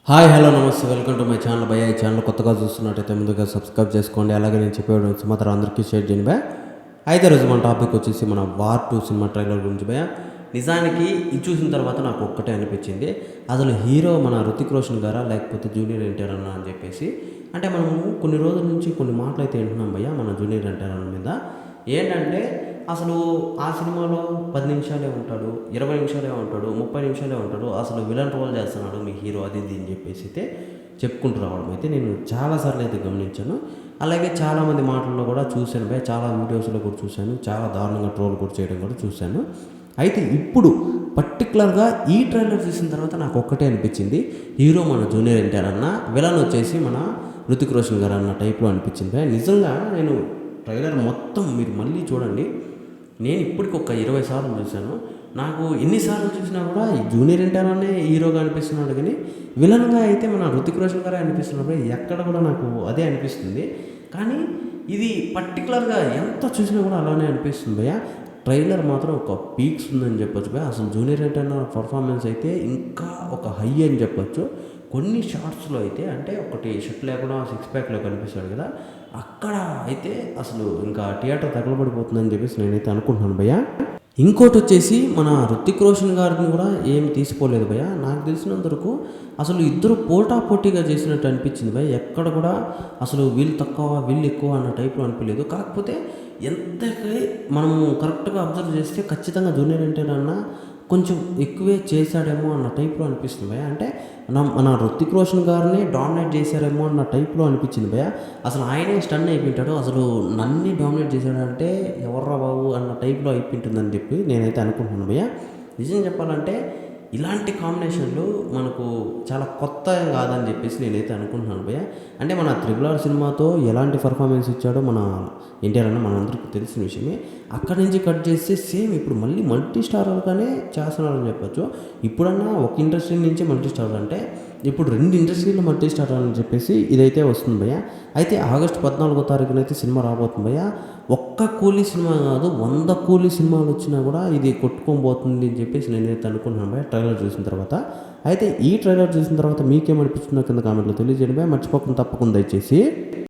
Hi hello నమస్తే welcome to my channel భయ్య. ఈ ఛానల్ కొత్తగా చూస్తున్నట్టయితే ముందుగా సబ్స్క్రైబ్ చేసుకోండి. అలాగే నేను చెప్పేవాడు మాత్రం అందరికీ షేర్ చేయండి భయ్య. అయితే రోజు మన టాపిక్ వచ్చేసి మన వార్ 2 సినిమా ట్రైలర్ గురించి భయ్య. నిజానికి ఇది చూసిన తర్వాత నాకు ఒక్కటే అనిపించింది, అసలు హీరో మన రుతిక్ రోషన్ గారా లేకపోతే జూనియర్ ఎన్టీఆర్ అన్న అని చెప్పేసి. అంటే మనము కొన్ని రోజుల నుంచి కొన్ని మాటలు అయితే వింటున్నాం భయ్య మన జూనియర్ ఎన్టీఆర్ అన్న మీద. ఏంటంటే అసలు ఆ సినిమాలో 10 నిమిషాలే ఉంటాడు, 20 నిమిషాలే ఉంటాడు, 30 నిమిషాలే ఉంటాడు, అసలు విలన్ రోల్ చేస్తున్నాడు మీ హీరో అది ఇది అని చెప్పేసి అయితే చెప్పుకుంటూ రావడం అయితే నేను చాలాసార్లు అయితే గమనించాను. అలాగే చాలామంది మాటల్లో కూడా చూశాను భయ, చాలా వీడియోస్లో కూడా చూశాను, చాలా దారుణంగా ట్రోల్ కూడా చేయడం కూడా చూశాను. అయితే ఇప్పుడు పర్టికులర్గా ఈ ట్రైలర్ చూసిన తర్వాత నాకు ఒక్కటే అనిపించింది, హీరో మన జూనియర్ ఎన్టీఆర్ అన్న, విలన్ వచ్చేసి మన రుతిక్ రోషన్ గారు అన్న టైప్లో అనిపించింది భయ. నిజంగా నేను ట్రైలర్ మొత్తం మీరు మళ్ళీ చూడండి, నేను ఇప్పటికి ఒక 20 సార్లు చూశాను. నాకు ఎన్నిసార్లు చూసినా కూడా ఈ జూనియర్ ఎన్టీఆర్ అనే హీరోగా అనిపిస్తున్నాడు, కానీ విలన్గా అయితే మన రుతిక్ రోషన్ గారే అనిపిస్తున్నప్పుడు ఎక్కడ కూడా నాకు అదే అనిపిస్తుంది. కానీ ఇది పర్టికులర్గా ఎంత చూసినా కూడా అలానే అనిపిస్తుంది భయ్య. ట్రైలర్ మాత్రం ఒక పీక్స్ ఉందని చెప్పొచ్చు భయ్య. అసలు జూనియర్ ఎన్టీఆర్ పర్ఫార్మెన్స్ అయితే ఇంకా ఒక హై అని చెప్పొచ్చు. కొన్ని షార్ట్స్లో అయితే అంటే ఒకటి షర్ట్ లేకుండా 6 ప్యాక్లో కనిపిస్తాడు కదా, అక్కడ అయితే అసలు ఇంకా థియేటర్ తగలబడిపోతుందని చెప్పేసి నేనైతే అనుకుంటున్నాను భయ్య. ఇంకోటి వచ్చేసి మన రుతిక్ రోషన్ గారిని కూడా ఏం తీసుకోలేదు భయ్య. నాకు తెలిసినంత వరకు అసలు ఇద్దరు పోటాపోటీగా చేసినట్టు అనిపించింది భయ్య. ఎక్కడ కూడా అసలు వీళ్ళు తక్కువ వీళ్ళు ఎక్కువ అన్న టైప్లో అనిపించలేదు. కాకపోతే ఎంతకి మనము కరెక్ట్గా అబ్జర్వ్ చేస్తే ఖచ్చితంగా జూనియర్ ఎన్టీఆర్ అన్న కొంచెం ఎక్కువే చేశాడేమో అన్న టైప్లో అనిపిస్తుంది భయ్య. అంటే మన రుతిక్ రోషన్ గారిని డామినేట్ చేశారేమో అన్న టైప్లో అనిపించింది భయ్య. అసలు ఆయనే స్టన్ అయిపోయింటాడు, అసలు నన్ను డామినేట్ చేశాడంటే ఎవర్రా బాబు అన్న టైప్లో అయిపోయింటుందని చెప్పి నేనైతే అనుకుంటున్నాను భయ్య. నిజం చెప్పాలంటే ఇలాంటి కాంబినేషన్లు మనకు చాలా కొత్త కాదని చెప్పేసి నేనైతే అనుకుంటున్నాను భయ్య. అంటే మన RRR సినిమాతో ఎలాంటి పర్ఫార్మెన్స్ ఇచ్చాడో మన ఎన్టీఆర్ అన్న మనందరికీ తెలిసిన విషయమే. అక్కడి నుంచి కట్ చేస్తే సేమ్ ఇప్పుడు మళ్ళీ మల్టీ స్టారర్గానే చేస్తున్నారని చెప్పొచ్చు. ఇప్పుడన్నా ఒక ఇండస్ట్రీ నుంచి మల్టీ స్టారర్ అంటే ఇప్పుడు 2 ఇండస్ట్రీలో మల్టీ స్టారర్ అని చెప్పేసి ఇదైతే వస్తుంది భయ్య. అయితే ఆగస్టు 14వ తారీఖున అయితే సినిమా రాబోతుంది భయ్య. ఒక్క కూలీ సినిమా కాదు, 100 కూలీ సినిమాలు వచ్చినా కూడా ఇది కొట్టుకోబోతుంది అని చెప్పేసి నేనైతే అనుకుంటున్నాను భయ్య ట్రైలర్ చూసిన తర్వాత. అయితే ఈ ట్రైలర్ చూసిన తర్వాత మీకేమనిపిస్తుందో కింద కామెంట్లో తెలియజేయండి భయ్య. మర్చిపోకుండా తప్పకుండా దయచేసి